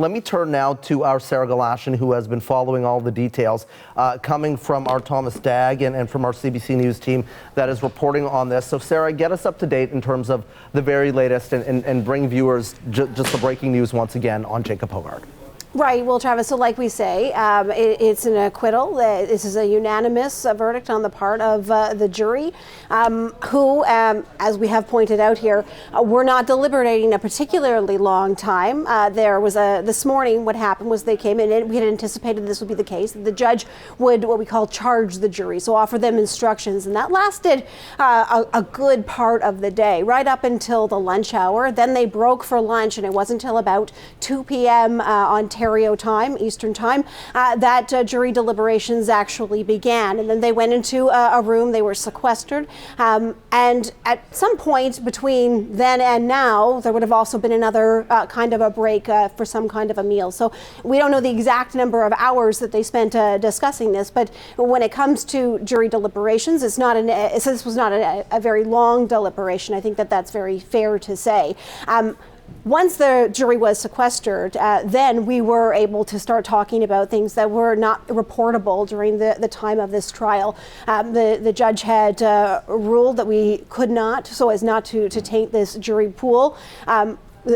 Let me turn now to our Sarah Galashan, who has been following all the details coming from our Thomas Dagg and from our CBC News team that is reporting on this. So Sarah, get us up to date in terms of the very latest and bring viewers just the breaking news once again on Jacob Hoggard. Right. Well, Travis, so like we say, it's an acquittal. This is a unanimous verdict on the part of the jury, who, as we have pointed out here, were not deliberating a particularly long time. There was this morning, what happened was they came in, and we had anticipated this would be the case. The judge would, what we call, charge the jury, so offer them instructions. And that lasted a good part of the day, right up until the lunch hour. Then they broke for lunch, and it wasn't until about 2 p.m. Ontario time, Eastern time, that jury deliberations actually began. And then they went into a room, they were sequestered. And at some point between then and now, there would have also been another kind of a break for some kind of a meal. So we don't know the exact number of hours that they spent discussing this, but when it comes to jury deliberations, this was not a very long deliberation. I think that's very fair to say. Once the jury was sequestered, then we were able to start talking about things that were not reportable during the time of this trial. The judge had ruled that we could not, so as not to taint this jury pool.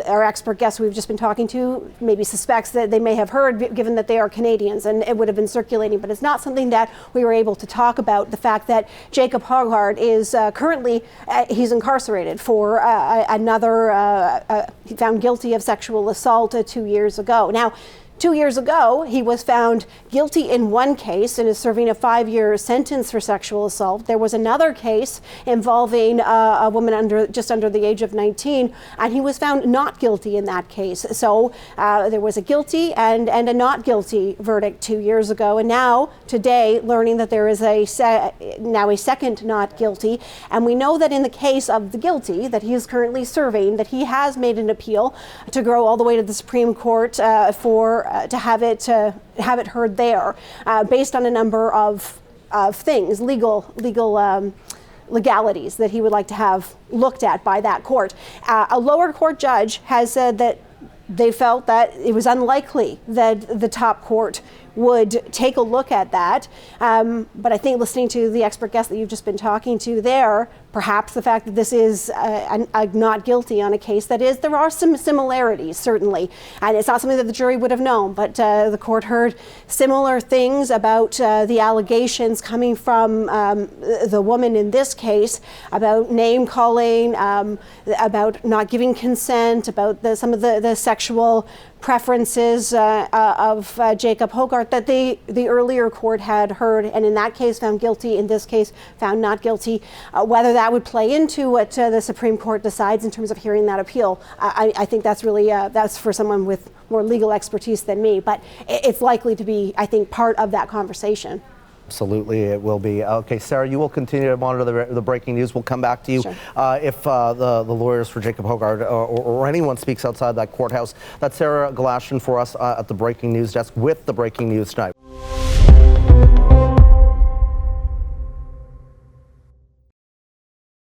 Our expert guest we've just been talking to maybe suspects that they may have heard, given that they are Canadians, and it would have been circulating, but it's not something that we were able to talk about. The fact that Jacob Hoggard is currently, he's incarcerated for he found guilty of sexual assault 2 years ago. Now, 2 years ago, he was found guilty in one case and is serving a 5-year sentence for sexual assault. There was another case involving a woman just under the age of 19, and he was found not guilty in that case. So there was a guilty and a not guilty verdict 2 years ago, and now, today, learning that there is now a second not guilty. And we know that in the case of the guilty that he is currently serving, that he has made an appeal to go all the way to the Supreme Court to have it heard there, based on a number of things, legalities that he would like to have looked at by that court. A lower court judge has said that they felt that it was unlikely that the top court would take a look at that. But I think listening to the expert guest that you've just been talking to there, perhaps the fact that this is a not guilty on a case there are some similarities, certainly. And it's not something that the jury would have known, but the court heard similar things about the allegations coming from the woman in this case, about name calling, about not giving consent, about some of the sexual preferences of Jacob Hoggard that the earlier court had heard, and in that case found guilty, in this case found not guilty. Whether that would play into what the Supreme Court decides in terms of hearing that appeal, I think that's really that's for someone with more legal expertise than me, but it's likely to be, I think, part of that conversation. Absolutely, it will be. Okay, Sarah, you will continue to monitor the breaking news. We'll come back to you. Sure. If the lawyers for Jacob Hoggard or anyone speaks outside that courthouse. That's Sarah Galashan for us at the breaking news desk with the breaking news tonight.